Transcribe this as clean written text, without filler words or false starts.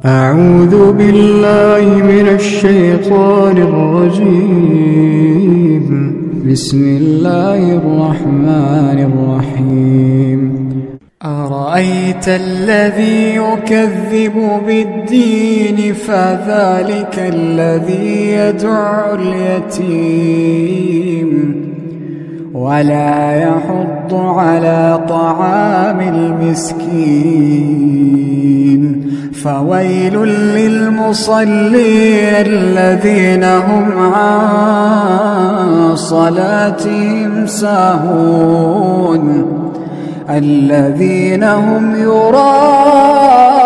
أعوذ بالله من الشيطان الرجيم. بسم الله الرحمن الرحيم. أرأيت الذي يكذب بالدين فذلك الذي يدع اليتيم ولا يحض على طعام المسكين فويل للمصلين الذين هم عن صلاتهم ساهون الذين هم يراءون